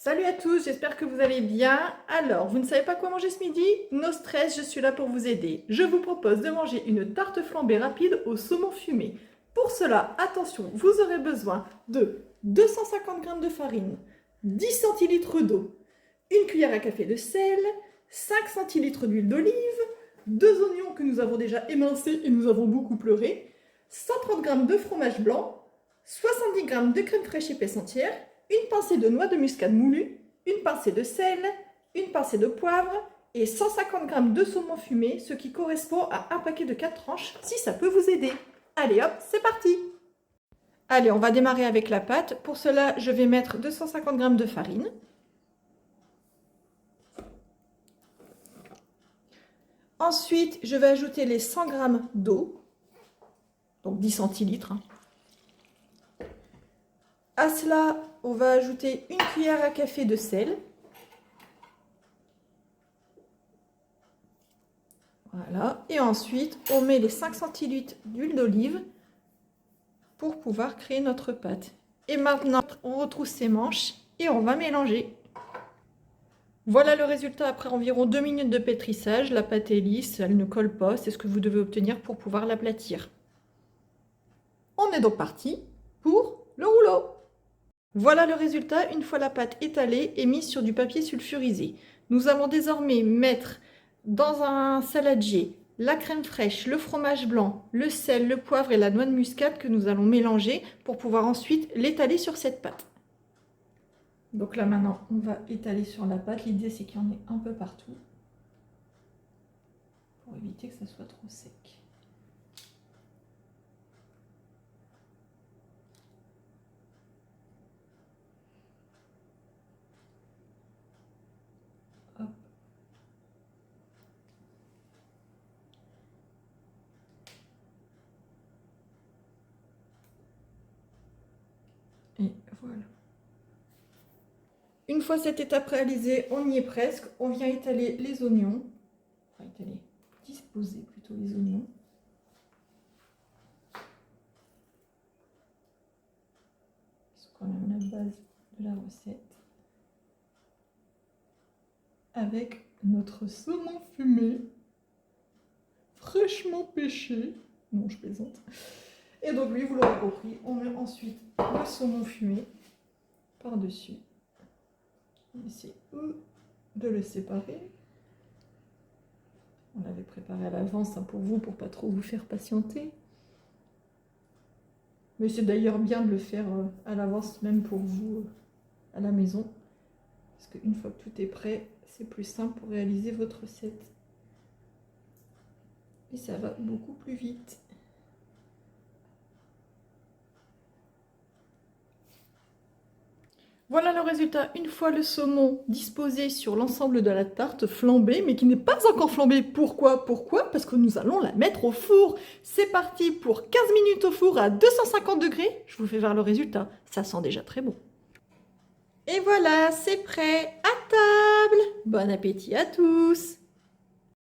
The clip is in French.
Salut à tous, j'espère que vous allez bien. Alors, vous ne savez pas quoi manger ce midi? No stress, je suis là pour vous aider. Je vous propose de manger une tarte flambée rapide au saumon fumé. Pour cela, attention, vous aurez besoin de 250 g de farine, 10 centilitres d'eau, une cuillère à café de sel, 5 centilitres d'huile d'olive, 2 oignons que nous avons déjà émincés et nous avons beaucoup pleuré, 130 g de fromage blanc, 70 g de crème fraîche épaisse entière, une pincée de noix de muscade moulue, une pincée de sel, une pincée de poivre et 150 g de saumon fumé, ce qui correspond à un paquet de 4 tranches, si ça peut vous aider. Allez hop, c'est parti! Allez, on va démarrer avec la pâte. Pour cela, je vais mettre 250 g de farine. Ensuite, je vais ajouter les 100 g d'eau, donc 10 centilitres. À cela, on va ajouter une cuillère à café de sel. Voilà. Et ensuite, on met les 5 centilitres d'huile d'olive pour pouvoir créer notre pâte. Et maintenant, on retrousse ses manches et on va mélanger. Voilà le résultat après environ 2 minutes de pétrissage. La pâte est lisse, elle ne colle pas. C'est ce que vous devez obtenir pour pouvoir l'aplatir. On est donc parti pour le rouleau. Voilà le résultat une fois la pâte étalée et mise sur du papier sulfurisé. Nous allons désormais mettre dans un saladier la crème fraîche, le fromage blanc, le sel, le poivre et la noix de muscade que nous allons mélanger pour pouvoir ensuite l'étaler sur cette pâte. Donc là maintenant on va étaler sur la pâte. L'idée c'est qu'il y en ait un peu partout pour éviter que ça soit trop sec. Hop. Et voilà. Une fois cette étape réalisée, on y est presque. On vient étaler les oignons. Enfin, disposer plutôt les oignons. C'est quand même la base de la recette. Avec notre saumon fumé, fraîchement pêché. Non, je plaisante. Et donc lui, vous l'aurez compris, on met ensuite le saumon fumé par-dessus. On essaie de le séparer. On l'avait préparé à l'avance pour vous, pour pas trop vous faire patienter. Mais c'est d'ailleurs bien de le faire à l'avance, même pour vous, à la maison. Parce qu'une fois que tout est prêt, c'est plus simple pour réaliser votre recette. Et ça va beaucoup plus vite. Voilà le résultat une fois le saumon disposé sur l'ensemble de la tarte flambée, mais qui n'est pas encore flambée. Pourquoi? Parce que nous allons la mettre au four. C'est parti pour 15 minutes au four à 250 degrés. Je vous fais voir le résultat. Ça sent déjà très bon. Et voilà, c'est prêt à table. Bon appétit à tous!